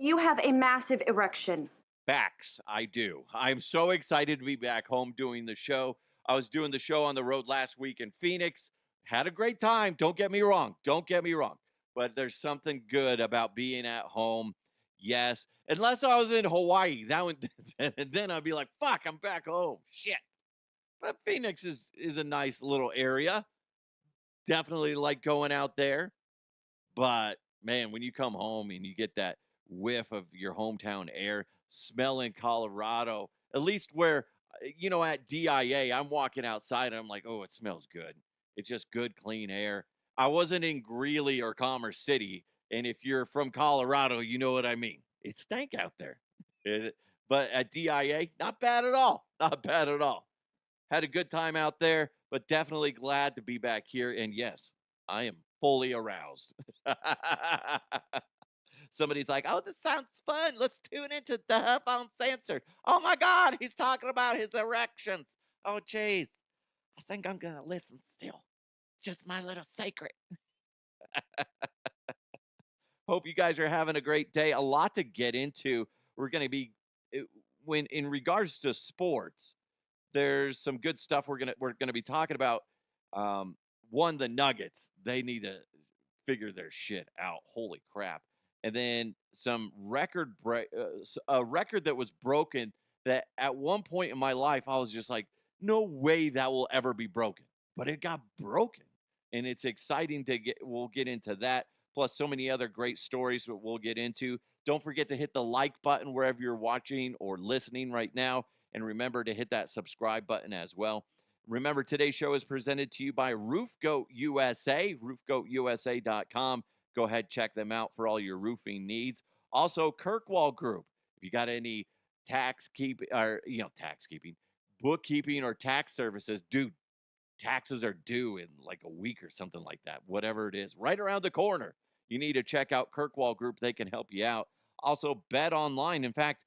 You have a massive erection. Facts, I do. I'm so excited to be back home doing the show. I was doing the show on the road last week in Phoenix. Had a great time. Don't get me wrong. Don't get me wrong. But there's something good about being at home. Yes. Unless I was in Hawaii. That would then I'd be like, fuck, I'm back home. Shit. But Phoenix is a nice little area. Definitely like going out there. But man, when you come home and you get that whiff of your hometown air, smelling Colorado, at least where, at DIA, I'm walking outside and I'm like, oh, it smells good. It's just good, clean air. I wasn't in Greeley or Commerce City. And if you're from Colorado, you know what I mean. It stank out there. But at DIA, not bad at all. Not bad at all. Had a good time out there, but definitely glad to be back here. And yes, I am fully aroused. Somebody's like, oh, this sounds fun. Let's tune into the Huff Uncensored. Oh my God, he's talking about his erections. Oh, jeez. I think I'm going to listen still. Just my little secret. Hope you guys are having a great day. A lot to get into. We're going to be, when in regards to sports, there's some good stuff we're gonna be talking about. One, the Nuggets, they need to figure their shit out. Holy crap! And then some a record that was broken. That at one point in my life, I was just like, no way that will ever be broken. But it got broken, and it's exciting to get. We'll get into that. Plus, so many other great stories that we'll get into. Don't forget to hit the like button wherever you're watching or listening right now. And remember to hit that subscribe button as well. Remember, today's show is presented to you by Roof Goat USA, roofgoatusa.com. Go ahead, check them out for all your roofing needs. Also, Kirkwall Group. If you got any tax keeping, bookkeeping, or tax services, dude, taxes are due in like a week or something like that, whatever it is, right around the corner. You need to check out Kirkwall Group. They can help you out. Also, Bet Online. In fact,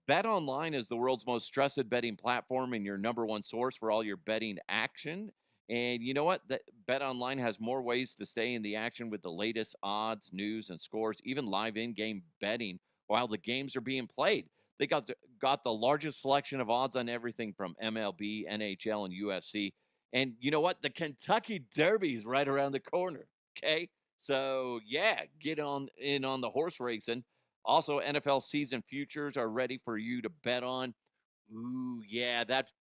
Bet Online is the world's most trusted betting platform and your number one source for all your betting action. And you know what? Bet Online has more ways to stay in the action with the latest odds, news, and scores, even live in-game betting while the games are being played. They got the largest selection of odds on everything from MLB, NHL, and UFC. And you know what? The Kentucky Derby's right around the corner. Okay. So yeah, get on in on the horse racing. Also, NFL season futures are ready for you to bet on. Ooh, yeah, that's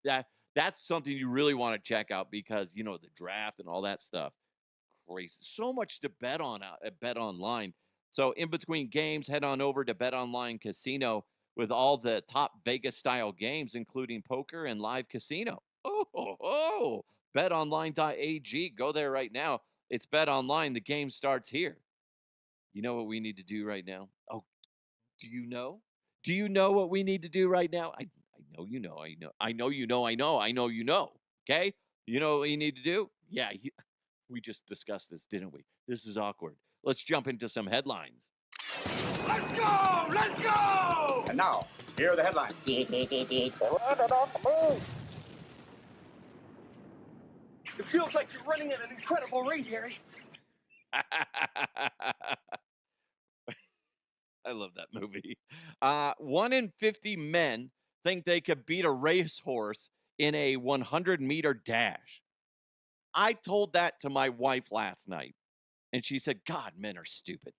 something you really want to check out because the draft and all that stuff. Crazy. So much to bet on out at Bet Online. So in between games, head on over to Bet Online Casino with all the top Vegas style games, including poker and live casino. Oh, betonline.ag. Go there right now. It's Bet Online. The game starts here. You know what we need to do right now? Oh, do you know? Do you know what we need to do right now? I know you know. I know you know. I know you know. Okay? You know what you need to do? Yeah, we just discussed this, didn't we? This is awkward. Let's jump into some headlines. Let's go! Let's go! And now, here are the headlines. It feels like you're running at an incredible rate, Harry. I love that movie. 1 in 50 men think they could beat a racehorse in a 100-meter dash. I told that to my wife last night, and she said, God, men are stupid.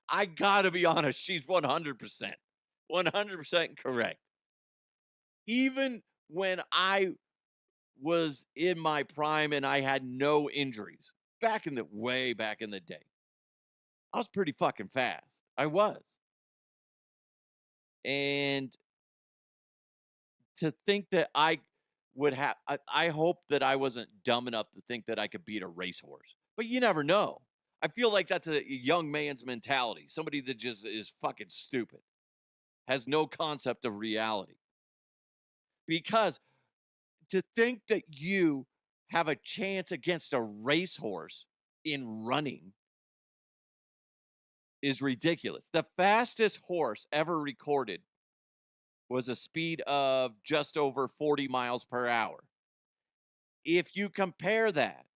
I gotta be honest, she's 100%. 100% correct. Even when I was in my prime and I had no injuries, way back in the day, I was pretty fucking fast. I was. And to think that I would have, I hope that I wasn't dumb enough to think that I could beat a racehorse. But you never know. I feel like that's a young man's mentality. Somebody that just is fucking stupid, has no concept of reality. Because to think that you have a chance against a racehorse in running is ridiculous. The fastest horse ever recorded was a speed of just over 40 miles per hour. If you compare that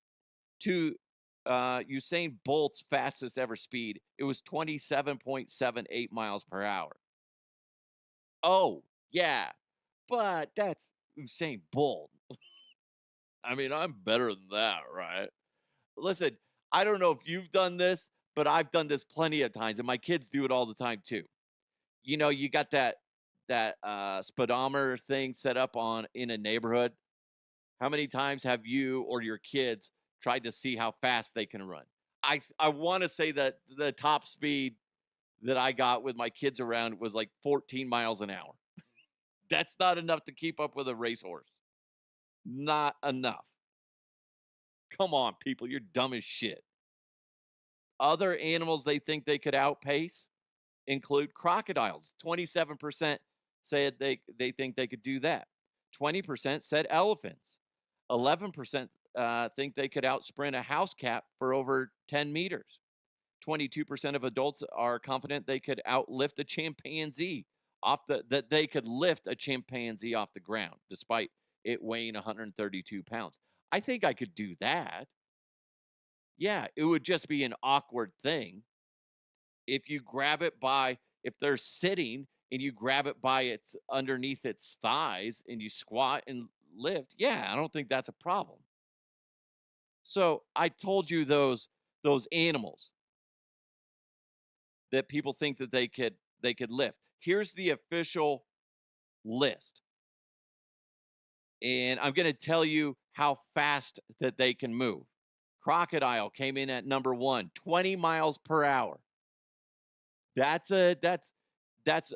to Usain Bolt's fastest ever speed, it was 27.78 miles per hour. Oh, yeah, but that's Usain Bolt. I mean, I'm better than that, right? Listen, I don't know if you've done this, but I've done this plenty of times, and my kids do it all the time too. You know, you got that speedometer thing set up on in a neighborhood. How many times have you or your kids tried to see how fast they can run? I want to say that the top speed that I got with my kids around was like 14 miles an hour. That's not enough to keep up with a racehorse. Not enough. Come on, people, you're dumb as shit. Other animals they think they could outpace include crocodiles. 27% said they think they could do that. 20% said elephants. 11% think they could outsprint a house cat for over 10 meters. 22% of adults are confident they could outlift a chimpanzee that they could lift a chimpanzee off the ground despite it weighing 132 pounds. I think I could do that. Yeah, it would just be an awkward thing. If you grab it by, if they're sitting and you grab it by its underneath its thighs and you squat and lift, yeah, I don't think that's a problem. So I told you those animals that people think that they could lift. Here's the official list. And I'm going to tell you how fast that they can move. Crocodile came in at number 1, 20 miles per hour. That's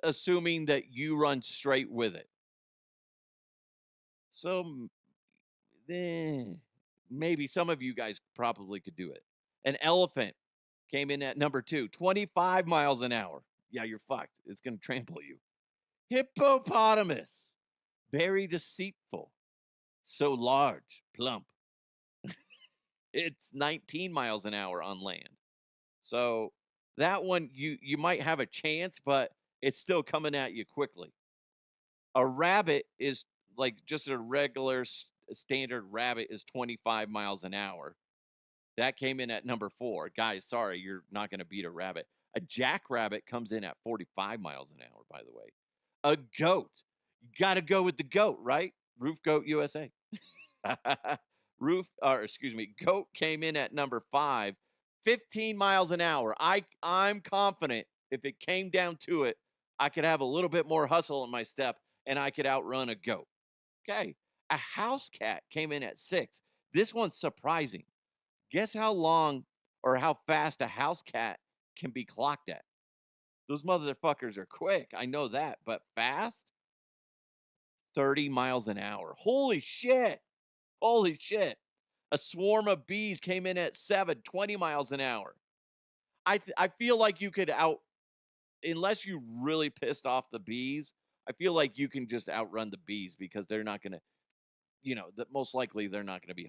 assuming that you run straight with it. So maybe some of you guys probably could do it. An elephant came in at number 2, 25 miles an hour. Yeah, you're fucked. It's going to trample you. Hippopotamus, very deceitful, so large, plump. It's 19 miles an hour on land. So that one you might have a chance, but it's still coming at you quickly. A rabbit is like just a regular standard rabbit is 25 miles an hour. That came in at number 4. Guys, sorry, you're not going to beat a rabbit. A jackrabbit comes in at 45 miles an hour, by the way. A goat. You got to go with the goat, right? Roof Goat USA. Goat came in at number 5, 15 miles an hour. I'm confident if it came down to it, I could have a little bit more hustle in my step and I could outrun a goat. Okay. A house cat came in at 6. This one's surprising. Guess how long or how fast a house cat can be clocked at? Those motherfuckers are quick. I know that, but fast? 30 miles an hour. Holy shit. Holy shit. A swarm of bees came in at 7, 20 miles an hour. I feel like you could unless you really pissed off the bees, I feel like you can just outrun the bees because they're not going to, that most likely they're not going to be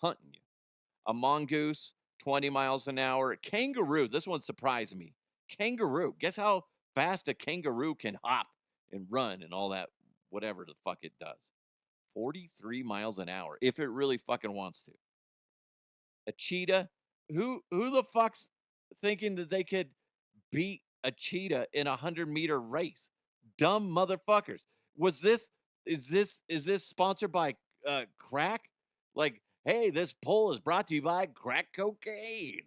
hunting you. A mongoose, 20 miles an hour. A kangaroo, this one surprised me. Kangaroo, guess how fast a kangaroo can hop and run and all that, whatever the fuck it does. 43 miles an hour, if it really fucking wants to. A cheetah, who the fuck's thinking that they could beat a cheetah in a 100-meter race? Dumb motherfuckers. Is this sponsored by crack? Like, hey, this poll is brought to you by crack cocaine.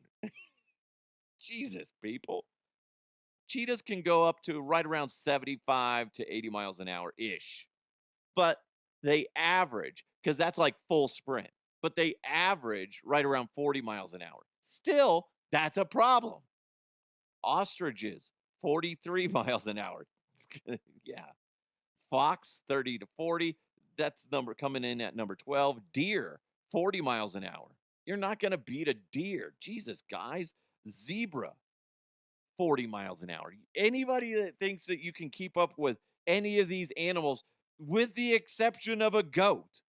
Jesus, people. Cheetahs can go up to right around 75 to 80 miles an hour ish. But they average, because that's like full sprint, but they average right around 40 miles an hour. Still, that's a problem. Ostriches, 43 miles an hour. Yeah. Fox, 30 to 40. That's number coming in at number 12. Deer, 40 miles an hour. You're not going to beat a deer. Jesus, guys. Zebra, 40 miles an hour. Anybody that thinks that you can keep up with any of these animals, with the exception of a goat,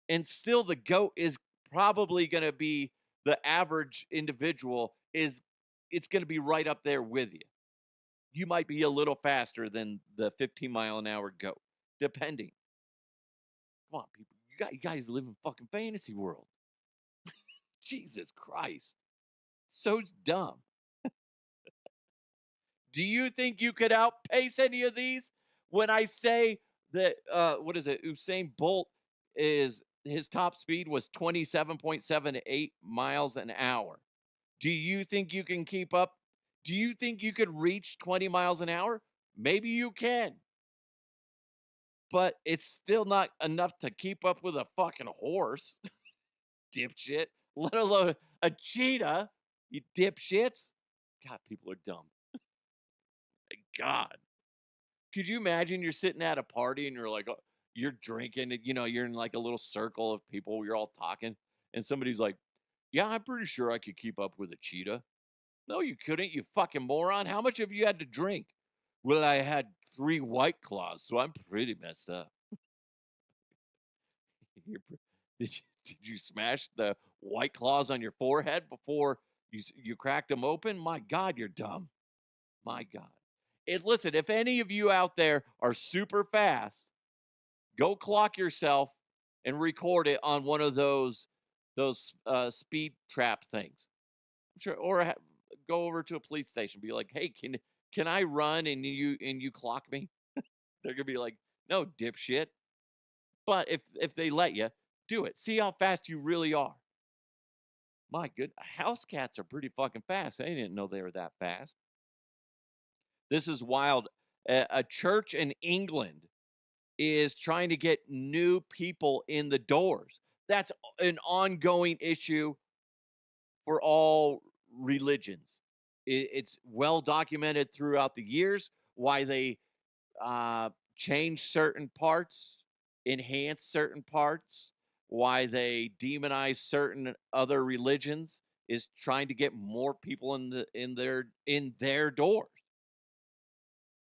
and still the goat is probably going to be the average individual, it's going to be right up there with you. You might be a little faster than the 15 mile an hour goat, depending. Come on, people. You guys live in fucking fantasy world. Jesus Christ. So dumb. Do you think you could outpace any of these? When I say that, what is it? Usain Bolt is his top speed was 27.78 miles an hour. Do you think you can keep up? Do you think you could reach 20 miles an hour? Maybe you can, but it's still not enough to keep up with a fucking horse, dipshit, let alone a cheetah, you dipshits. God, people are dumb. My God. Could you imagine you're sitting at a party and you're like, you're drinking, and, you're in like a little circle of people, you're all talking, and somebody's like, yeah, I'm pretty sure I could keep up with a cheetah. No, you couldn't, you fucking moron. How much have you had to drink? Well, I had 3 White Claws, so I'm pretty messed up. Did you smash the White Claws on your forehead before you cracked them open? My God, you're dumb. My God. Listen, if any of you out there are super fast, go clock yourself and record it on one of those speed trap things. I'm sure, or go over to a police station, be like, "Hey, can I run and you clock me?" They're gonna be like, "No, dipshit." But if they let you, do it. See how fast you really are. My good, house cats are pretty fucking fast. I didn't know they were that fast. This is wild. A church in England is trying to get new people in the doors. That's an ongoing issue for all religions. It's well documented throughout the years why they change certain parts, enhance certain parts, why they demonize certain other religions is trying to get more people in their doors.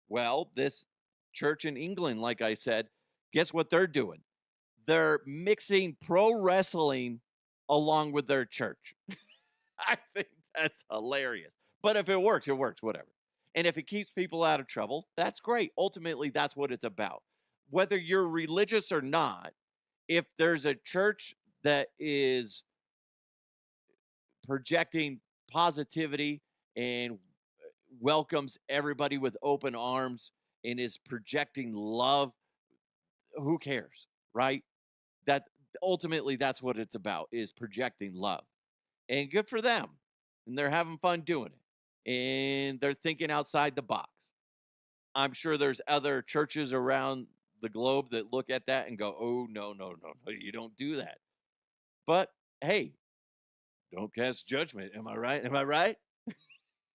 Well, this church in England, like I said, guess what they're doing? They're mixing pro wrestling along with their church. I think that's hilarious. But if it works, whatever. And if it keeps people out of trouble, that's great. Ultimately, that's what it's about. Whether you're religious or not, if there's a church that is projecting positivity and welcomes everybody with open arms and is projecting love, who cares, right? That ultimately that's what it's about, is projecting love. And good for them. And they're having fun doing it. And they're thinking outside the box. I'm sure there's other churches around the globe that look at that and go, "Oh, no, no, no, no, you don't do that." But hey, don't cast judgment. Am I right? Am I right?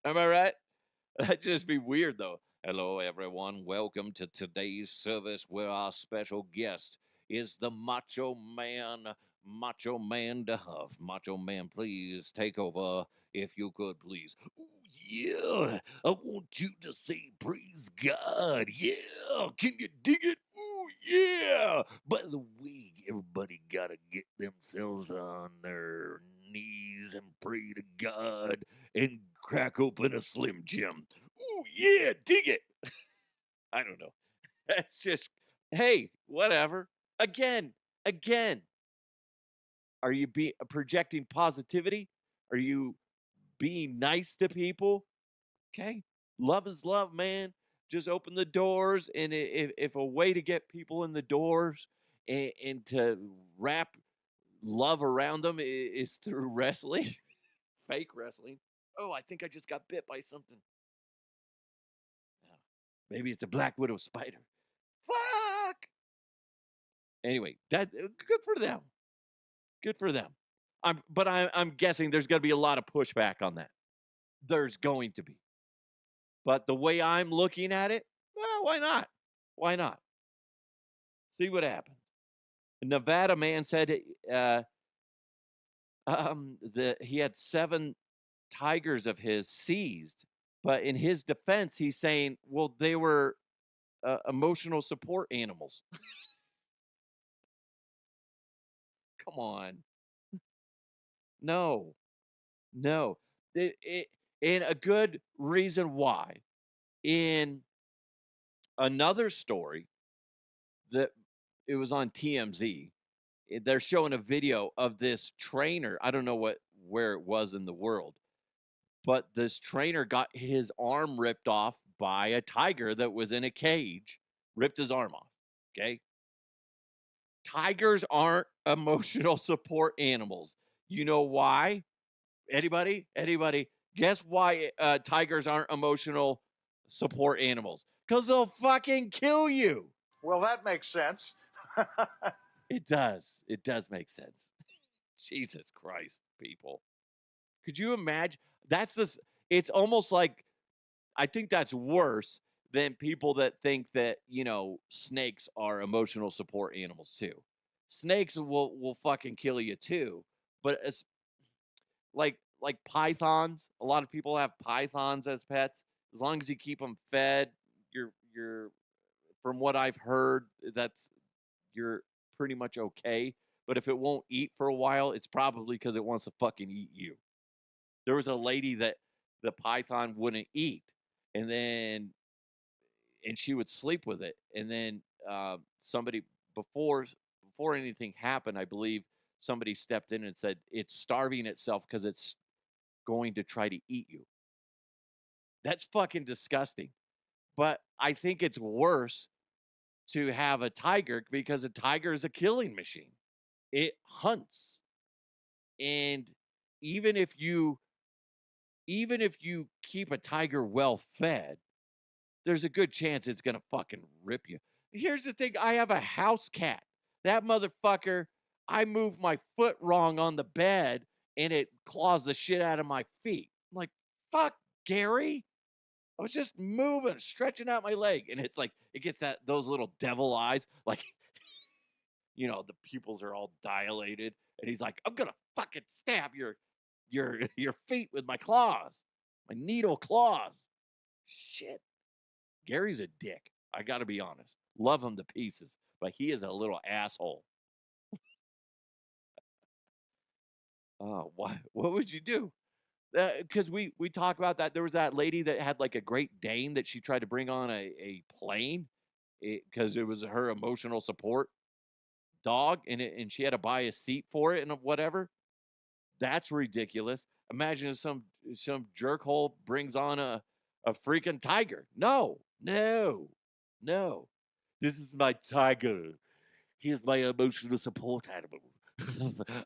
Am I right? That'd just be weird, though. Hello, everyone. Welcome to today's service where our special guest is the Macho Man, Duff. Macho Man, please take over if you could, please. Ooh, yeah, I want you to say praise God. Yeah, can you dig it? Ooh, yeah. By the way, everybody gotta get themselves on their knees and pray to God and crack open a Slim Jim. Ooh, yeah, dig it. I don't know. That's just, hey, whatever. Again, are you projecting positivity? Are you being nice to people? Okay. Love is love, man. Just open the doors. And if a way to get people in the doors and to wrap love around them is through wrestling, fake wrestling. Oh, I think I just got bit by something. Maybe it's a Black Widow spider. Fuck. Anyway, that good for them. Good for them. I'm guessing there's going to be a lot of pushback on that. There's going to be. But the way I'm looking at it, well, why not? Why not? See what happens. A Nevada man said he had 7 tigers of his seized, but in his defense, he's saying, well, they were emotional support animals. Come on. No. And a good reason why. In another story that it was on TMZ, they're showing a video of this trainer. I don't know where it was in the world, but this trainer got his arm ripped off by a tiger that was in a cage, ripped his arm off. Okay. Tigers aren't emotional support animals. You know why? Anybody? Anybody? Guess why tigers aren't emotional support animals? Because they'll fucking kill you. Well, that makes sense. It does. It does make sense. Jesus Christ, people. Could you imagine? That's this. It's almost like, I think that's worse than people that think that, snakes are emotional support animals too. Snakes will fucking kill you too. But it's like pythons. A lot of people have pythons as pets. As long as you keep them fed, you're from what I've heard, you're pretty much okay. But if it won't eat for a while, it's probably because it wants to fucking eat you. There was a lady that the python wouldn't eat, and she would sleep with it. And then somebody, before anything happened, I believe somebody stepped in and said it's starving itself because it's going to try to eat you. That's fucking disgusting. But I think it's worse to have a tiger because a tiger is a killing machine. It hunts. And even if you keep a tiger well fed, there's a good chance it's going to fucking rip you. Here's the thing. I have a house cat. That motherfucker, I moved my foot wrong on the bed and it claws the shit out of my feet. I'm like, fuck, Gary. I was just moving, stretching out my leg. And it's like, it gets those little devil eyes. Like, the pupils are all dilated. And he's like, I'm going to fucking stab your feet with my claws, my needle claws. Shit. Gary's a dick. I got to be honest. Love him to pieces, but he is a little asshole. What would you do? Because we talk about that. There was that lady that had like a Great Dane that she tried to bring on a plane because it was her emotional support dog, and she had to buy a seat for it and whatever. That's ridiculous. Imagine if some jerkhole brings on a freaking tiger. No. This is my tiger. Here's my emotional support animal.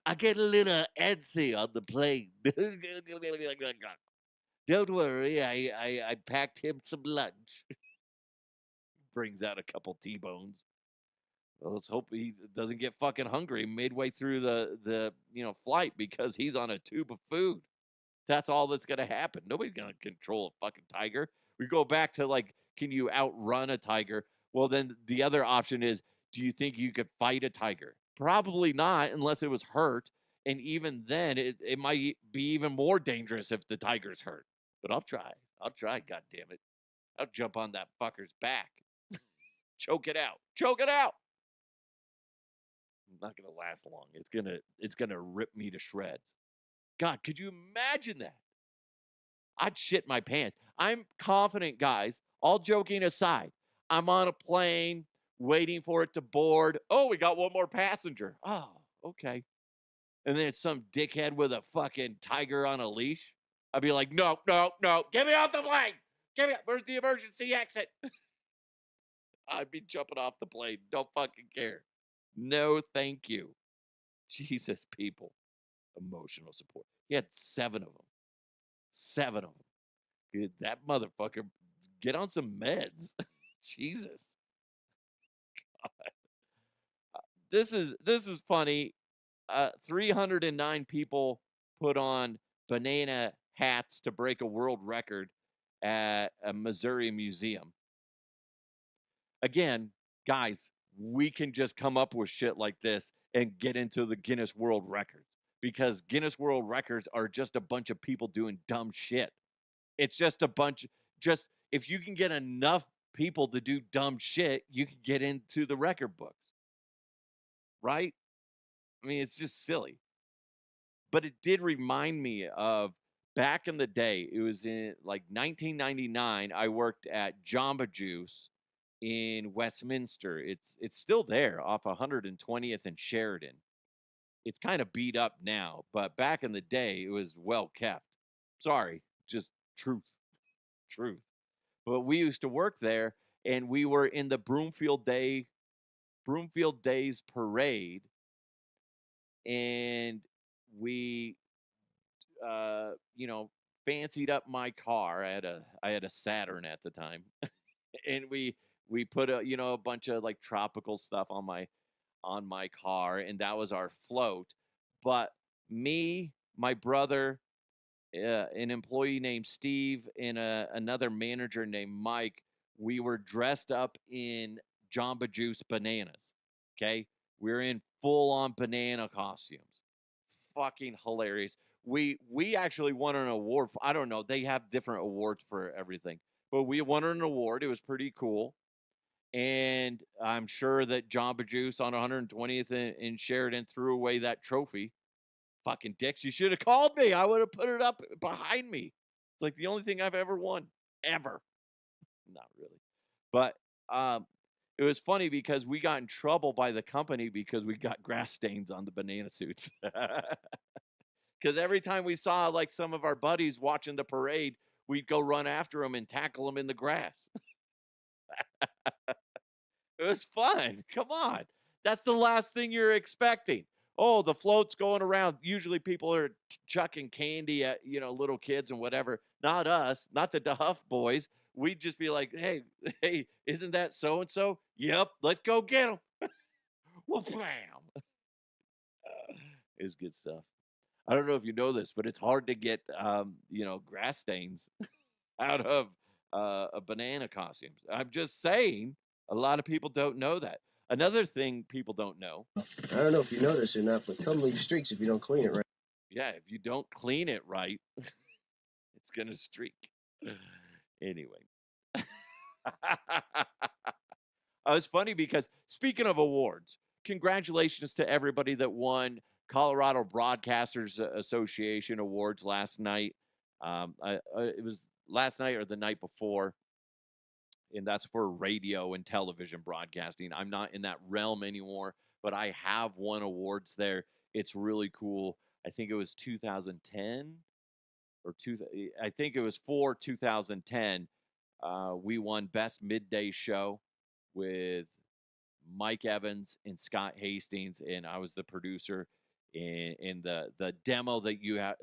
I get a little antsy on the plane. Don't worry, I packed him some lunch. Brings out a couple T-bones. Well, let's hope he doesn't get fucking hungry midway through the flight because he's on a tube of food. That's all that's gonna happen. Nobody's gonna control a fucking tiger. We go back to like, can you outrun a tiger? Well, then the other option is, do you think you could fight a tiger? Probably not, unless it was hurt. And even then, it might be even more dangerous if the tiger's hurt. But I'll try. God damn it. I'll jump on that fucker's back. Choke it out. Not gonna last long. It's gonna rip me to shreds. God, could you imagine that? I'd shit my pants. I'm confident, guys. All joking aside, I'm on a plane waiting for it to board. Oh, we got one more passenger. Oh, okay. And then it's some dickhead with a fucking tiger on a leash. I'd be like, no. Get me off the plane. Get me out. Where's the emergency exit? I'd be jumping off the plane. Don't fucking care. No, thank you. Jesus, people. Emotional support. He had 7 of them. 7 of them. Dude, that motherfucker, get on some meds. Jesus. This is funny. 309 people put on banana hats to break a world record at a Missouri museum. Again, guys, we can just come up with shit like this and get into the Guinness World Records because Guinness World Records are just a bunch of people doing dumb shit. It's just a bunch. Just if you can get enough people to do dumb shit, you can get into the record books. Right? I mean, it's just silly. But it did remind me of back in the day. It was in like 1999. I worked at Jamba Juice in Westminster. It's still there off 120th and Sheridan. It's kind of beat up now, but back in the day, it was well kept. Sorry, just truth. But we used to work there, and we were in the Broomfield Days parade, and we, you know, fancied up my car. I had a Saturn at the time, and we put a bunch of like tropical stuff on my car, and that was our float. But me, my brother, an employee named Steve, and another manager named Mike, we were dressed up in Jamba Juice bananas. Okay, we were in full on banana costumes. Fucking hilarious. We actually won an award. I don't know. They have different awards for everything, but we won an award. It was pretty cool. And I'm sure that Jamba Juice on 120th in Sheridan threw away that trophy. Fucking dicks. You should have called me. I would have put it up behind me. It's like the only thing I've ever won. Ever. Not really. But it was funny because we got in trouble by the company because we got grass stains on the banana suits. Because every time we saw like some of our buddies watching the parade, we'd go run after them and tackle them in the grass. It was fun. Come on. That's the last thing you're expecting. Oh, the float's going around. Usually people are chucking candy at, little kids and whatever. Not us, not the DeHuff boys. We'd just be like, hey, isn't that so and so? Yep, let's go get them. Whoop, bam. It's good stuff. I don't know if you know this, but it's hard to get, grass stains out of banana costumes. I'm just saying, a lot of people don't know that. Another thing people don't know. I don't know if you know this or not, but come leave streaks if you don't clean it right. Yeah, if you don't clean it right, it's gonna streak. Anyway. It's funny because speaking of awards, congratulations to everybody that won Colorado Broadcasters Association awards last night. It was last night or the night before, and that's for radio and television broadcasting. I'm not in that realm anymore, but I have won awards there. It's really cool. I think it was 2010 or I think it was for 2010. We won Best Midday Show with Mike Evans and Scott Hastings, and I was the producer. And the demo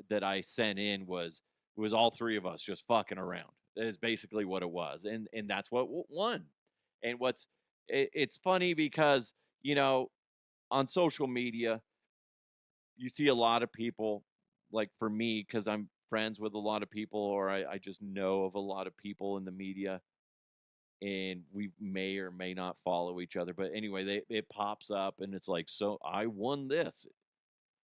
that I sent in was all three of us just fucking around. That is basically what it was, and that's what won. And it's funny because on social media you see a lot of people, like for me, because I'm friends with a lot of people, or I just know of a lot of people in the media, and we may or may not follow each other. But anyway, it pops up and it's like, so I won this.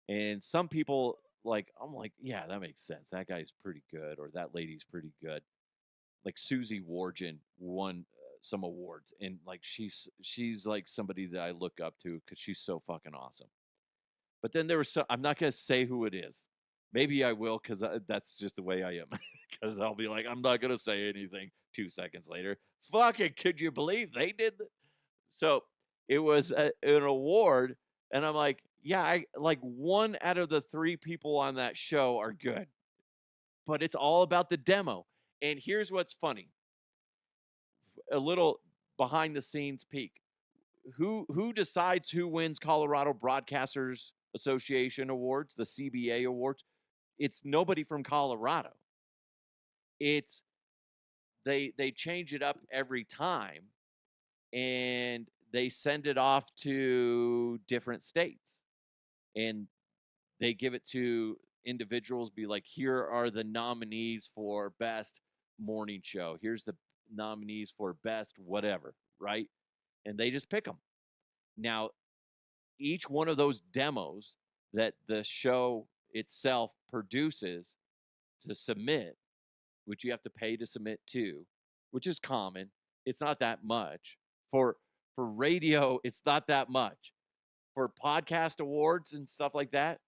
And some people, like, I'm like, yeah, that makes sense. That guy's pretty good, or that lady's pretty good. Like Susie Wargin won some awards, and like she's like somebody that I look up to because she's so fucking awesome. But then there was some. I'm not gonna say who it is. Maybe I will because that's just the way I am. Because I'll be like, I'm not gonna say anything. 2 seconds later, fucking, could you believe they did that? So it was an award, and I'm like, yeah, I like one out of the three people on that show are good, but it's all about the demo. And here's what's funny: a little behind the scenes peek. Who decides who wins Colorado Broadcasters Association awards, the CBA awards? It's nobody from Colorado. It's they change it up every time, and they send it off to different states, and they give it to individuals. Be like, here are the nominees for best morning show. Here's the nominees for best whatever, right? And they just pick them. Now, each one of those demos that the show itself produces to submit, which you have to pay to submit to, which is common. It's not that much. For radio, it's not that much. For podcast awards and stuff like that,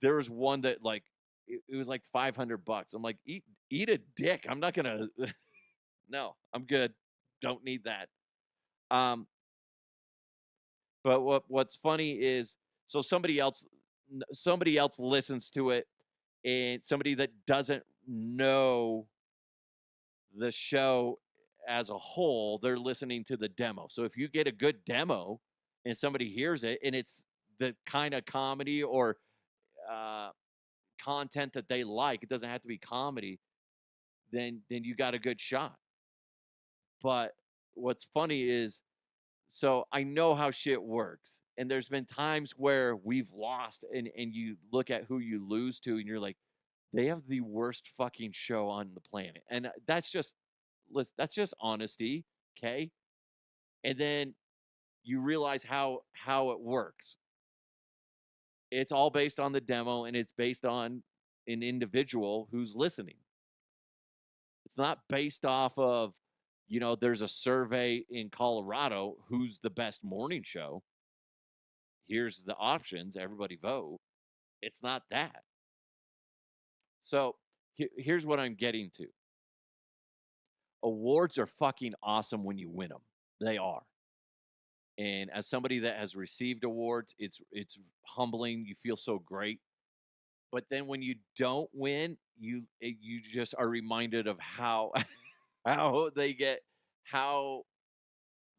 there was one that like it was like $500. I'm like, eat a dick. I'm not gonna. No, I'm good. Don't need that. Um, but what's funny is, so somebody else somebody else listens to it, and somebody that doesn't know the show as a whole, they're listening to the demo. So if you get a good demo and somebody hears it and it's the kind of comedy or uh, content that they like, it doesn't have to be comedy, then you got a good shot. But what's funny is, so I know how shit works. And there's been times where we've lost and you look at who you lose to and you're like, they have the worst fucking show on the planet. And that's just, listen, that's just honesty, okay? And then you realize how it works. It's all based on the demo and it's based on an individual who's listening. It's not based off of, there's a survey in Colorado, who's the best morning show. Here's the options, everybody vote. It's not that. So here's what I'm getting to. Awards are fucking awesome when you win them. They are. And as somebody that has received awards, it's humbling. You feel so great. But then when you don't win, you just are reminded of how how how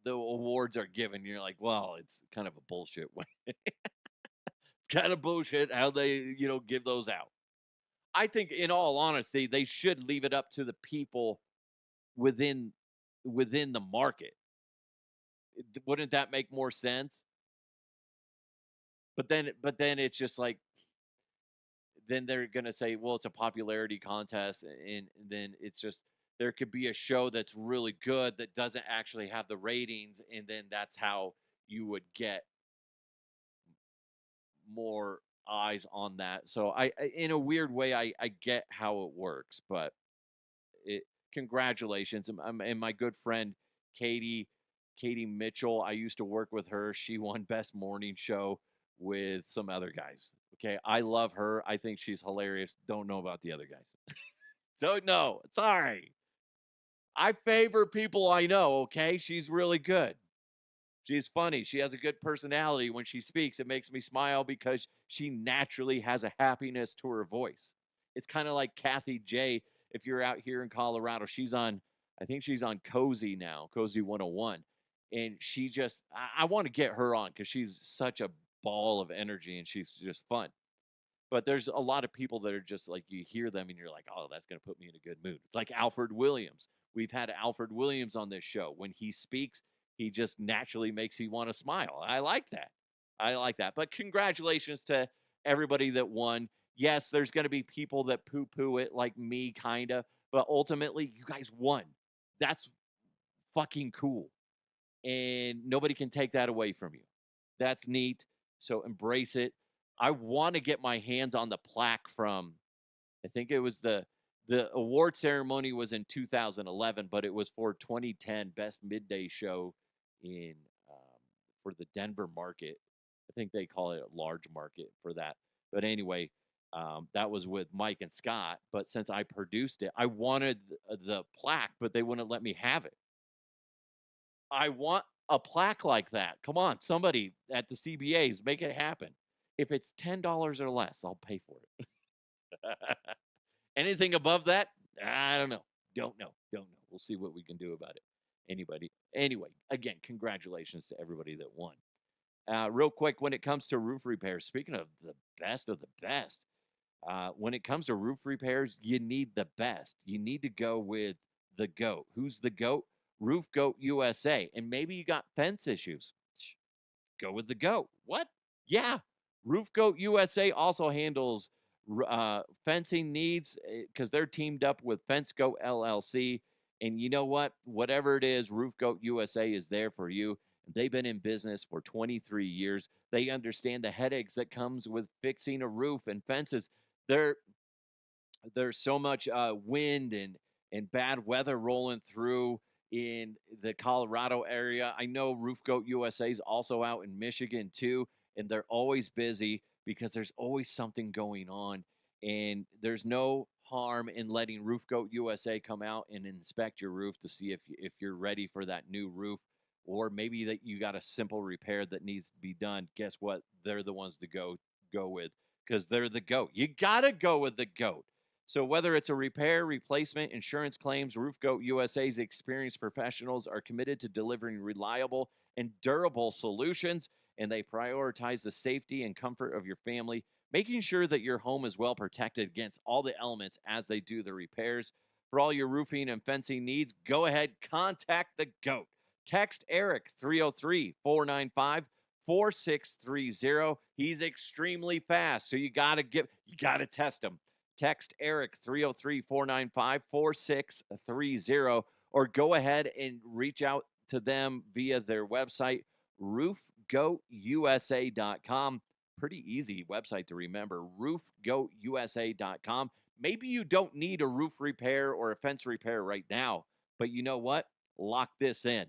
the awards are given. You're like, well, it's kind of a bullshit way. It's kind of bullshit how they, give those out. I think, in all honesty, they should leave it up to the people within the market. Wouldn't that make more sense? But then it's just like, then they're gonna say, well, it's a popularity contest, and then it's just, there could be a show that's really good that doesn't actually have the ratings, and then that's how you would get more eyes on that. So in a weird way, I get how it works, but congratulations. And my good friend Katie Mitchell, I used to work with her. She won Best Morning Show with some other guys. Okay, I love her. I think she's hilarious. Don't know about the other guys. Don't know. Sorry. I favor people I know. Okay, she's really good. She's funny. She has a good personality. When she speaks, it makes me smile because she naturally has a happiness to her voice. It's kind of like Kathy J. If you're out here in Colorado, I think she's on Cozy now, Cozy 101. And she just, I want to get her on because she's such a ball of energy and she's just fun. But there's a lot of people that are just like, you hear them and you're like, oh, that's going to put me in a good mood. It's like Alfred Williams. We've had Alfred Williams on this show. When he speaks, he just naturally makes you want to smile. I like that. I like that. But congratulations to everybody that won. Yes, there's going to be people that poo poo it like me, kind of. But ultimately, you guys won. That's fucking cool. And nobody can take that away from you. That's neat. So embrace it. I want to get my hands on the plaque from, I think it was the award ceremony was in 2011, but it was for 2010 Best Midday Show in for the Denver market. I think they call it a large market for that. But anyway, that was with Mike and Scott. But since I produced it, I wanted the plaque, but they wouldn't let me have it. I want a plaque like that. Come on, somebody at the CBAs, make it happen. If it's $10 or less, I'll pay for it. Anything above that, I don't know. Don't know. We'll see what we can do about it. Anyway, again, congratulations to everybody that won. Real quick, when it comes to roof repairs, speaking of the best, when it comes to roof repairs, you need the best. You need to go with the GOAT. Who's the GOAT? Roof Goat USA. And maybe you got fence issues. Go with the GOAT. What? Yeah. Roof Goat USA also handles fencing needs because they're teamed up with Fence Goat LLC. And you know what? Whatever it is, Roof Goat USA is there for you. They've been in business for 23 years. They understand the headaches that comes with fixing a roof and fences. There's so much wind and bad weather rolling through in the Colorado area. I know Roof Goat USA is also out in Michigan too, and they're always busy because there's always something going on. And there's no harm in letting Roof Goat USA come out and inspect your roof to see if you're ready for that new roof, or maybe that you got a simple repair that needs to be done. Guess what? They're the ones to go go with because they're the GOAT. You got to go with the GOAT. So whether it's a repair, replacement, insurance claims, Roof Goat USA's experienced professionals are committed to delivering reliable and durable solutions, and they prioritize the safety and comfort of your family, making sure that your home is well protected against all the elements as they do the repairs. For all your roofing and fencing needs, go ahead, contact the GOAT. Text Eric 303-495-4630. He's extremely fast, so you got to test him. Text Eric 303-495-4630 or go ahead and reach out to them via their website, roofgoatusa.com. Pretty easy website to remember, roofgoatusa.com. Maybe you don't need a roof repair or a fence repair right now, but you know what? Lock this in.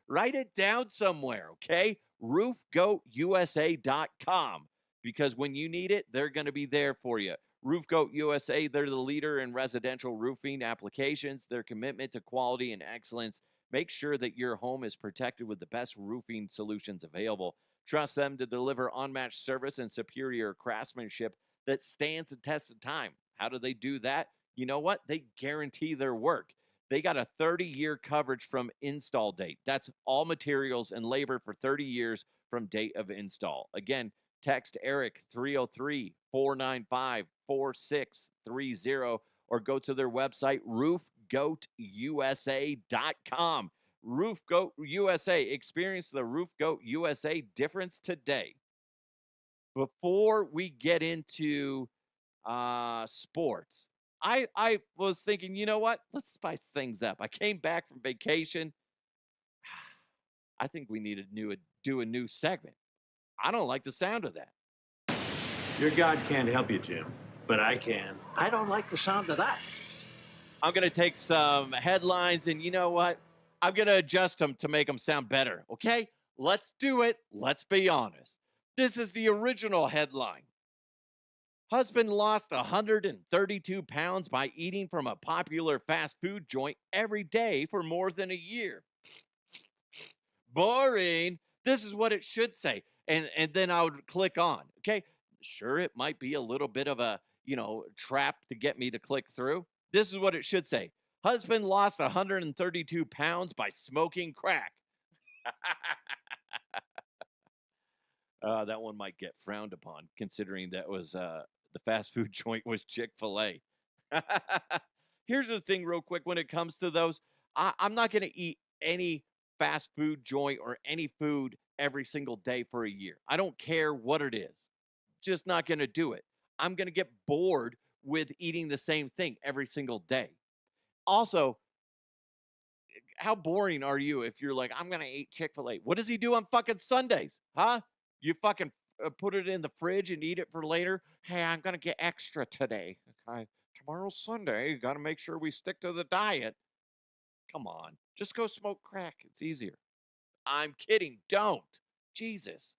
Write it down somewhere, okay? roofgoatusa.com, because when you need it, they're going to be there for you. Roof Goat USA, they're the leader in residential roofing applications. Their commitment to quality and excellence makes sure that your home is protected with the best roofing solutions available. Trust them to deliver unmatched service and superior craftsmanship that stands the test of time. How do they do that? You know what? They guarantee their work. They got a 30-year coverage from install date. That's all materials and labor for 30 years from date of install. Again, text Eric 303-495-4630 or go to their website, roofgoatusa.com. Roof Goat USA. Experience the Roof Goat USA difference today. Before we get into sports, I was thinking, you know what? Let's spice things up. I came back from vacation. I think we need to do a new segment. I don't like the sound of that. Your God can't help you, Jim, but I can. I don't like the sound of that. I'm going to take some headlines, and you know what? I'm going to adjust them to make them sound better, okay? Let's do it. Let's be honest. This is the original headline. Husband lost 132 pounds by eating from a popular fast food joint every day for more than a year. Boring. This is what it should say. And then I would click on, okay? Sure, it might be a little bit of a, trap to get me to click through. This is what it should say. Husband lost 132 pounds by smoking crack. That one might get frowned upon, considering that was the fast food joint was Chick-fil-A. Here's the thing real quick when it comes to those. I'm not going to eat any fast food joint or any food every single day for a year. I don't care what it is. Just not going to do it. I'm going to get bored with eating the same thing every single day. Also, how boring are you if you're like, I'm going to eat Chick-fil-A? What does he do on fucking Sundays? Huh? You fucking put it in the fridge and eat it for later? Hey, I'm going to get extra today. Okay. Tomorrow's Sunday. You got to make sure we stick to the diet. Come on. Just go smoke crack. It's easier. I'm kidding. Don't. Jesus.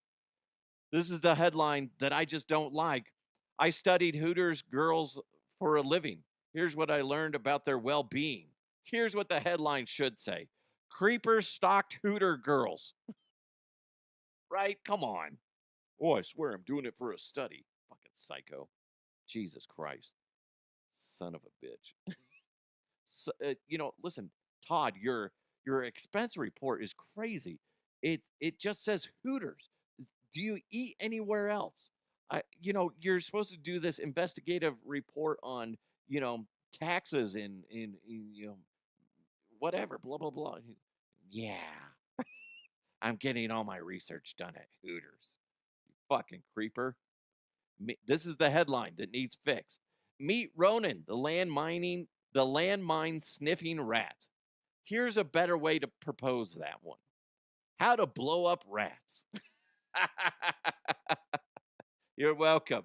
This is the headline that I just don't like. I studied Hooters girls for a living. Here's what I learned about their well-being. Here's what the headline should say. Creepers stalked Hooter girls. Right? Come on. Oh, I swear I'm doing it for a study. Fucking psycho. Jesus Christ. Son of a bitch. So, listen, Todd, your expense report is crazy. It just says Hooters. Do you eat anywhere else? You're supposed to do this investigative report on, taxes in whatever, blah blah blah. Yeah, I'm getting all my research done at Hooters. You fucking creeper. This is the headline that needs fixed. Meet Ronan, the landmine sniffing rat. Here's a better way to propose that one. How to blow up rats. You're welcome.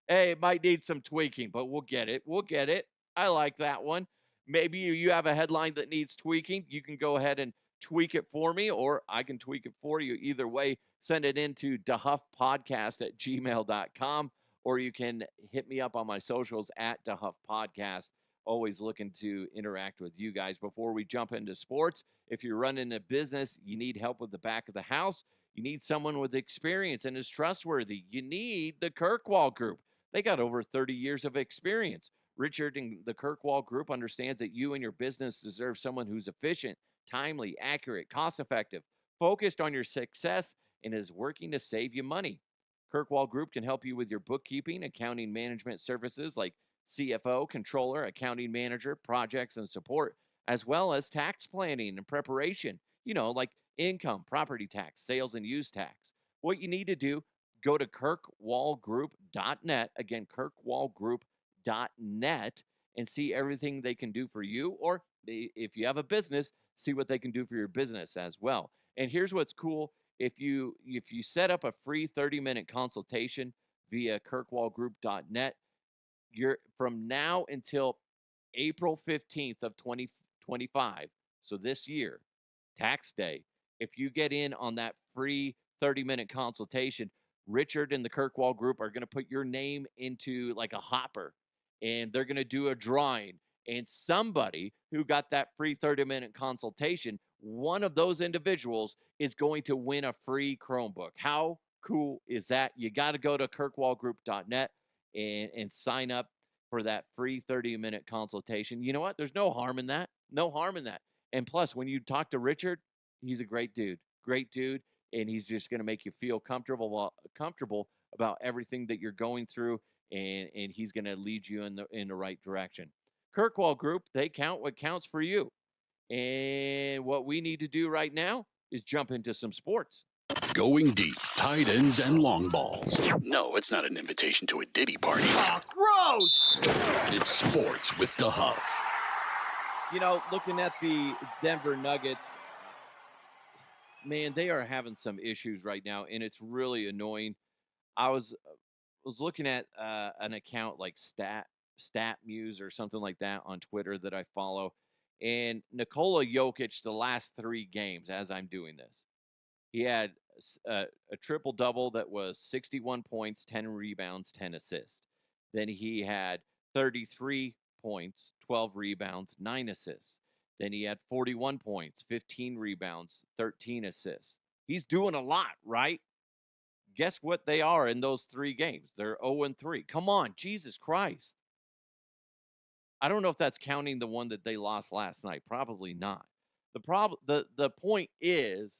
Hey, it might need some tweaking, but we'll get it. We'll get it. I like that one. Maybe you have a headline that needs tweaking. You can go ahead and tweak it for me, or I can tweak it for you. Either way, send it into dehuffpodcast@gmail.com, or you can hit me up on my socials at dehuffpodcast. Always looking to interact with you guys. Before we jump into sports, if you're running a business, you need help with the back of the house, You need someone with experience and is trustworthy. You need the Kirkwall Group. They got over 30 years of experience. Richard and the Kirkwall Group understands that you and your business deserve someone who's efficient, timely, accurate, cost effective, focused on your success, and is working to save you money. Kirkwall Group can help you with your bookkeeping, accounting management services like CFO, controller, accounting manager, projects, and support, as well as tax planning and preparation, like income, property tax, sales, and use tax. What you need to do, go to kirkwallgroup.net. Again, kirkwallgroup.net, and see everything they can do for you. Or if you have a business, see what they can do for your business as well. And here's what's cool. If you set up a free 30-minute consultation via kirkwallgroup.net, you're from now until April 15th of 2025, so this year, tax day, if you get in on that free 30-minute consultation, Richard and the Kirkwall Group are going to put your name into like a hopper, and they're going to do a drawing. And somebody who got that free 30-minute consultation, one of those individuals is going to win a free Chromebook. How cool is that? You got to go to kirkwallgroup.net and sign up for that free 30-minute consultation. You know what? There's no harm in that. No harm in that. And plus, when you talk to Richard, he's a great dude. Great dude. And he's just going to make you feel comfortable about everything that you're going through, and he's going to lead you in the right direction. Kirkwall Group, they count what counts for you. And what we need to do right now is jump into some sports. Going deep, tight ends and long balls. No, it's not an invitation to a Diddy party. Oh, gross! It's sports with the Huff. Looking at the Denver Nuggets, man, they are having some issues right now, and it's really annoying. I was looking at an account like StatMuse or something like that on Twitter that I follow, and Nikola Jokic, the last 3 games as I'm doing this, he had a triple-double that was 61 points, 10 rebounds, 10 assists. Then he had 33 points, 12 rebounds, 9 assists. Then he had 41 points, 15 rebounds, 13 assists. He's doing a lot, right? Guess what they are in those 3 games? They're 0-3. Come on, Jesus Christ. I don't know if that's counting the one that they lost last night. Probably not. The point is,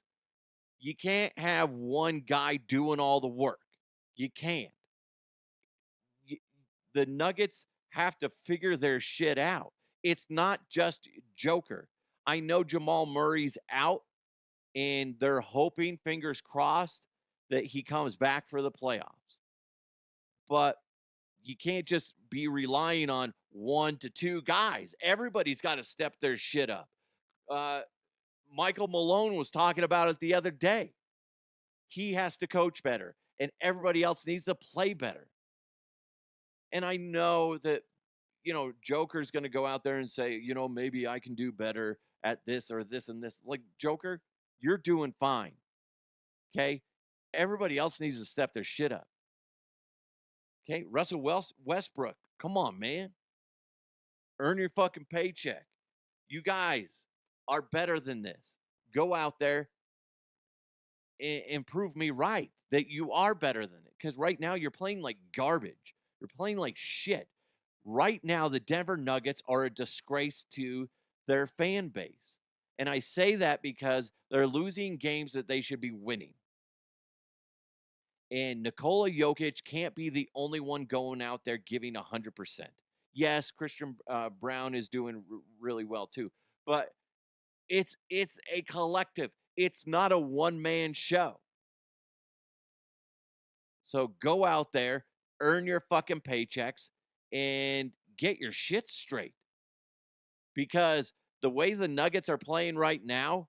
you can't have one guy doing all the work. You can't. The Nuggets have to figure their shit out. It's not just Joker. I know Jamal Murray's out, and they're hoping, fingers crossed, that he comes back for the playoffs. But you can't just be relying on 1 to 2 guys. Everybody's got to step their shit up. Michael Malone was talking about it the other day. He has to coach better, and everybody else needs to play better. And I know that, Joker's going to go out there and say, maybe I can do better at this or this and this. Like, Joker, you're doing fine. Okay? Everybody else needs to step their shit up. Okay? Russell Westbrook, come on, man. Earn your fucking paycheck. You guys are better than this. Go out there and prove me right that you are better than it. Because right now you're playing like garbage. You're playing like shit. Right now, the Denver Nuggets are a disgrace to their fan base. And I say that because they're losing games that they should be winning. And Nikola Jokic can't be the only one going out there giving 100%. Yes, Christian Brown is doing really well too. But it's a collective. It's not a one-man show. So go out there, earn your fucking paychecks, and get your shit straight. Because the way the Nuggets are playing right now,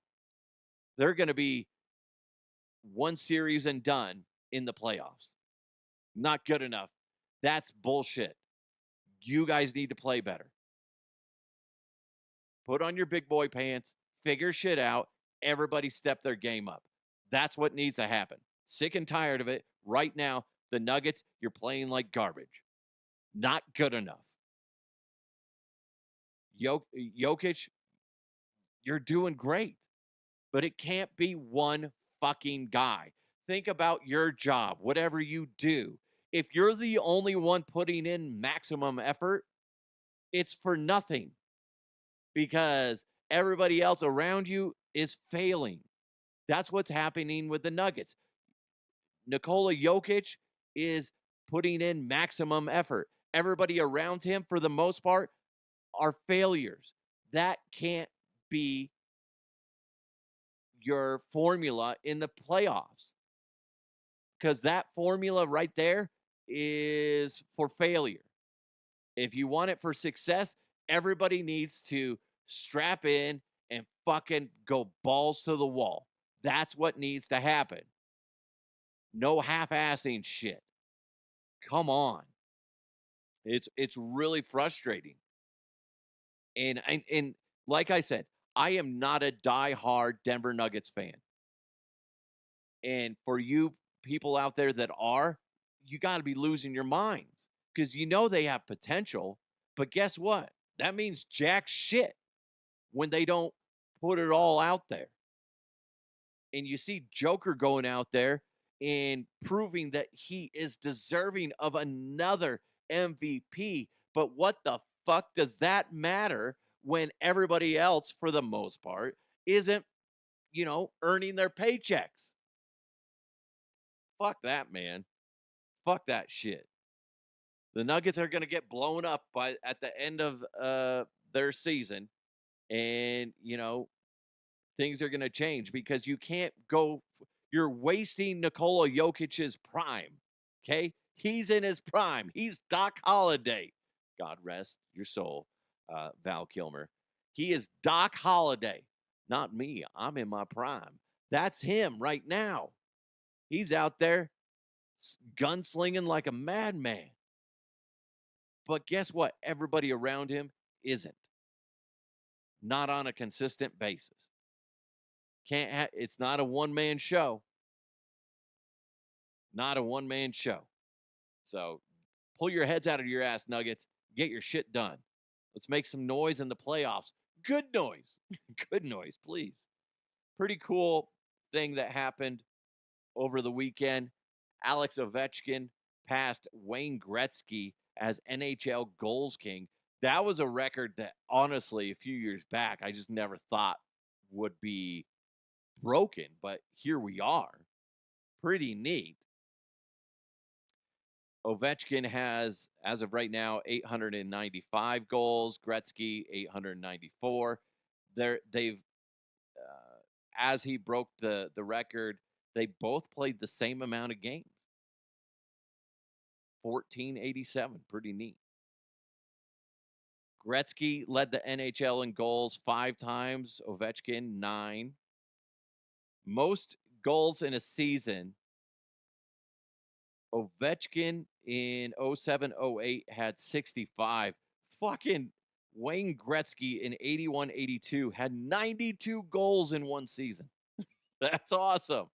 they're going to be one series and done in the playoffs. Not good enough. That's bullshit. You guys need to play better. Put on your big boy pants, figure shit out, everybody step their game up. That's what needs to happen. Sick and tired of it. Right now, the Nuggets, you're playing like garbage. Not good enough. Jokic, you're doing great, but it can't be one fucking guy. Think about your job, whatever you do. If you're the only one putting in maximum effort, it's for nothing because everybody else around you is failing. That's what's happening with the Nuggets. Nikola Jokic is putting in maximum effort. Everybody around him, for the most part, are failures. That can't be your formula in the playoffs because that formula right there is for failure. If you want it for success, everybody needs to strap in and fucking go balls to the wall. That's what needs to happen. No half-assing shit. Come on. It's really frustrating. And like I said, I am not a diehard Denver Nuggets fan. And for you people out there that are, you got to be losing your minds because you know they have potential. But guess what? That means jack shit when they don't put it all out there. And you see Joker going out there and proving that he is deserving of another MVP. But what the fuck does that matter when everybody else, for the most part, isn't, earning their paychecks? Fuck that, man. Fuck that shit. The Nuggets are going to get blown up at the end of their season. And, things are going to change because you can't go. You're wasting Nikola Jokic's prime. Okay? He's in his prime. He's Doc Holliday. God rest your soul, Val Kilmer. He is Doc Holliday. Not me. I'm in my prime. That's him right now. He's out there gunslinging like a madman. But guess what? Everybody around him isn't. Not on a consistent basis. It's not a one-man show. Not a one-man show. So pull your heads out of your ass, Nuggets. Get your shit done. Let's make some noise in the playoffs. Good noise. Good noise, please. Pretty cool thing that happened over the weekend. Alex Ovechkin passed Wayne Gretzky as NHL goals king. That was a record that, honestly, a few years back, I just never thought would be broken, but here we are. Pretty neat. Ovechkin has, as of right now, 895 goals. Gretzky, 894. They've, as he broke the record, they both played the same amount of games. 1487. Pretty neat. Gretzky led the NHL in goals 5 times. Ovechkin, 9. Most goals in a season. Ovechkin in 07-08 had 65. Fucking Wayne Gretzky in 81-82 had 92 goals in one season. That's awesome.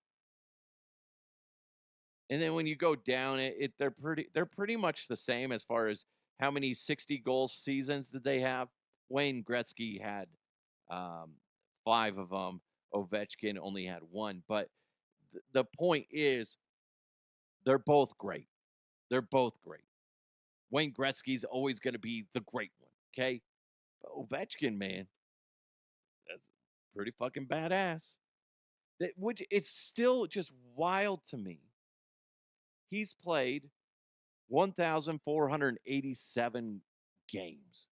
And then when you go down they're pretty much the same as far as how many 60 goal seasons did they have. Wayne Gretzky had 5 of them. Ovechkin only had 1. But the point is, they're both great. They're both great. Wayne Gretzky's always going to be the great one, okay? But Ovechkin, man, that's pretty fucking badass. Which it's still just wild to me. He's played 1,487 games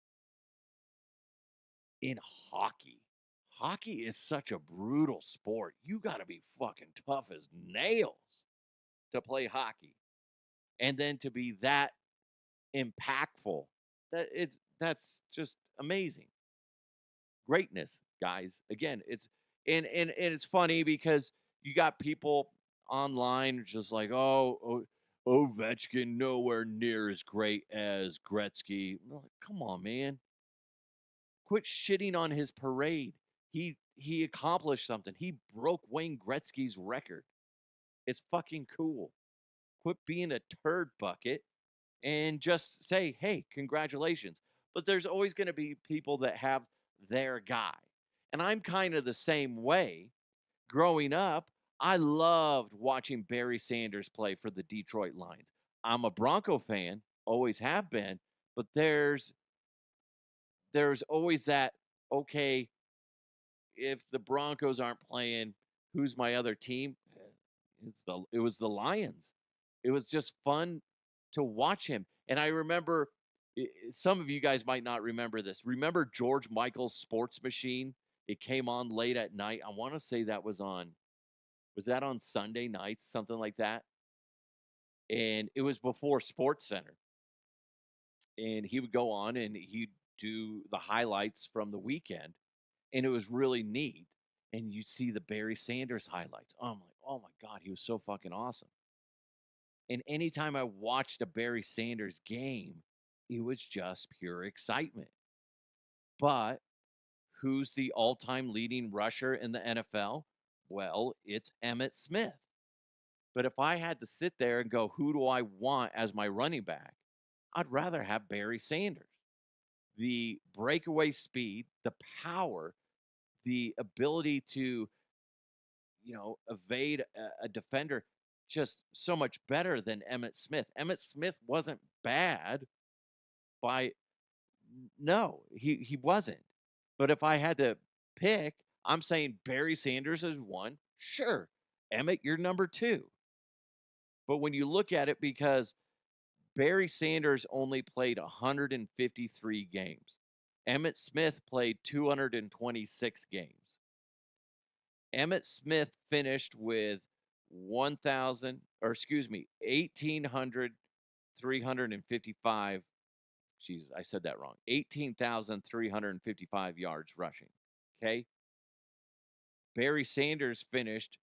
in hockey. Hockey is such a brutal sport. You got to be fucking tough as nails to play hockey. And then to be that impactful, that's just amazing. Greatness, guys. Again, it's it's funny because you got people online just like, Ovechkin nowhere near as great as Gretzky. Like, come on, man. Quit shitting on his parade. He accomplished something. He broke Wayne Gretzky's record. It's fucking cool. Quit being a turd bucket and just say, hey, congratulations. But there's always going to be people that have their guy. And I'm kind of the same way. Growing up, I loved watching Barry Sanders play for the Detroit Lions. I'm a Bronco fan, always have been, but there's always that, okay, if the Broncos aren't playing, who's my other team? It was the Lions. It was just fun to watch him. And I remember some of you guys might not remember this. Remember George Michael's Sports Machine? It came on late at night. I want to say that was that on Sunday nights, something like that? And it was before Sports Center. And he would go on and he'd do the highlights from the weekend, and it was really neat. And you see the Barry Sanders highlights. Oh my God, he was so fucking awesome. And anytime I watched a Barry Sanders game, it was just pure excitement. But who's the all-time leading rusher in the NFL? Well, it's Emmitt Smith. But if I had to sit there and go, who do I want as my running back? I'd rather have Barry Sanders. The breakaway speed, the power, the ability to, evade a defender, just so much better than Emmitt Smith. Emmitt Smith wasn't bad by no, he wasn't. But if I had to pick, I'm saying Barry Sanders is one. Sure. Emmett, you're number two. But when you look at it, because Barry Sanders only played 153 games. Emmitt Smith played 226 games. Emmitt Smith finished with 1,355. Jesus, I said that wrong. 18,355 yards rushing. Okay. Barry Sanders finished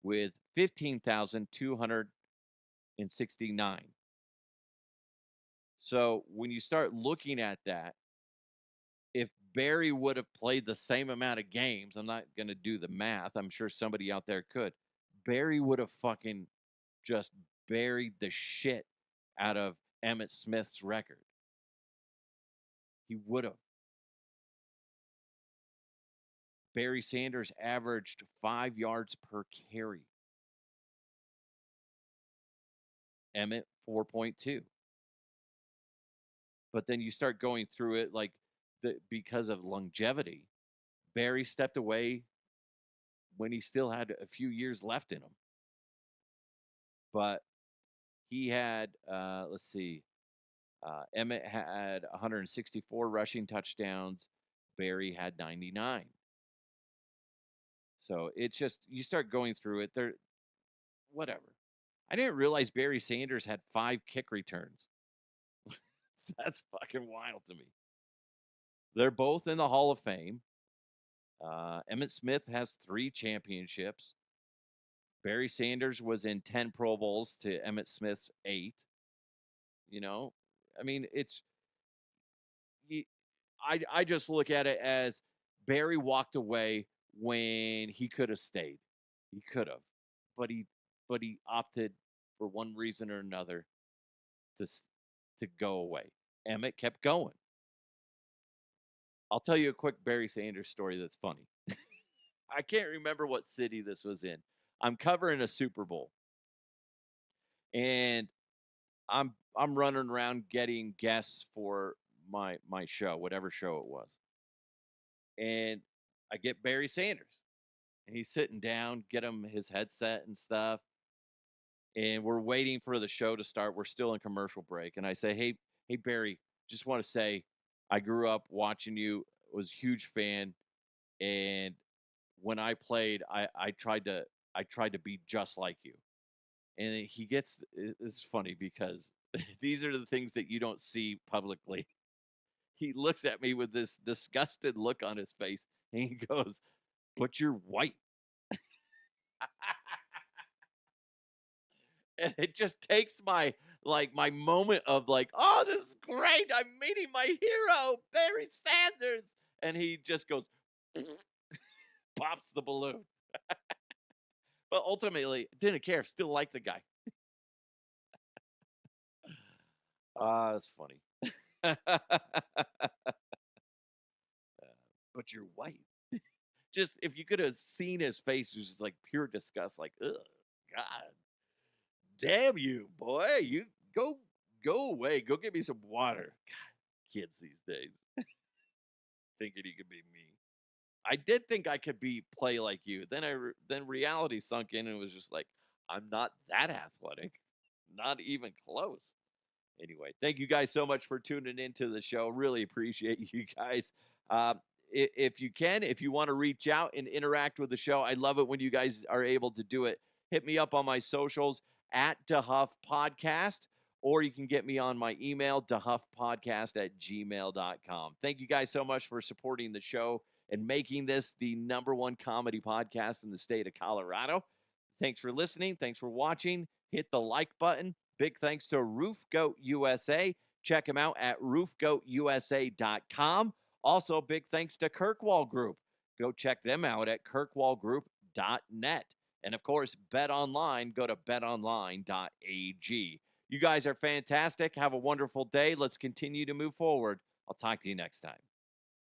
with 15,269. So when you start looking at that, if Barry would have played the same amount of games, I'm not going to do the math. I'm sure somebody out there could. Barry would have fucking just buried the shit out of Emmitt Smith's record. He would have. Barry Sanders averaged 5 yards per carry. Emmitt, 4.2. But then you start going through it because of longevity. Barry stepped away when he still had a few years left in him. But he had, Emmitt had 164 rushing touchdowns. Barry had 99. So it's just, you start going through it. Whatever. I didn't realize Barry Sanders had 5 kick returns. That's fucking wild to me. They're both in the Hall of Fame. Emmitt Smith has 3 championships. Barry Sanders was in 10 Pro Bowls to Emmitt Smith's 8. I mean, I just look at it as Barry walked away when he could have stayed. He could have, but he opted for one reason or another to go away. Emmitt kept going. I'll tell you a quick Barry Sanders story that's funny. I can't remember what city this was in. I'm covering a Super Bowl, and I'm running around getting guests for my show, whatever show it was. And I get Barry Sanders, and he's sitting down, get him his headset and stuff. And we're waiting for the show to start. We're still in commercial break. And I say, hey, Barry, just want to say I grew up watching you, was a huge fan. And when I played, I tried to be just like you. And it's funny because these are the things that you don't see publicly. He looks at me with this disgusted look on his face, and he goes, "But you're white." And it just takes my moment of oh, this is great. I'm meeting my hero, Barry Sanders. And he just goes, pops the balloon. But ultimately, didn't care. Still like the guy. That's funny. But you're white. just, if you could have seen his face, it was just like pure disgust. Like, ugh, God damn you, boy. You go away. Go get me some water. God, kids these days thinking he could be me. I did think I could play like you. Then reality sunk in and it was just like, I'm not that athletic. Not even close. Anyway, thank you guys so much for tuning into the show. Really appreciate you guys. If you can, if you want to reach out and interact with the show, I love it when you guys are able to do it. Hit me up on my socials at DeHuff Podcast, or you can get me on my email, dehuffpodcast@gmail.com. Thank you guys so much for supporting the show and making this the #1 comedy podcast in the state of Colorado. Thanks for listening. Thanks for watching. Hit the like button. Big thanks to Roof Goat USA. Check them out at roofgoatusa.com. Also, big thanks to Kirkwall Group. Go check them out at kirkwallgroup.net. And of course, Bet Online. Go to betonline.ag. You guys are fantastic. Have a wonderful day. Let's continue to move forward. I'll talk to you next time.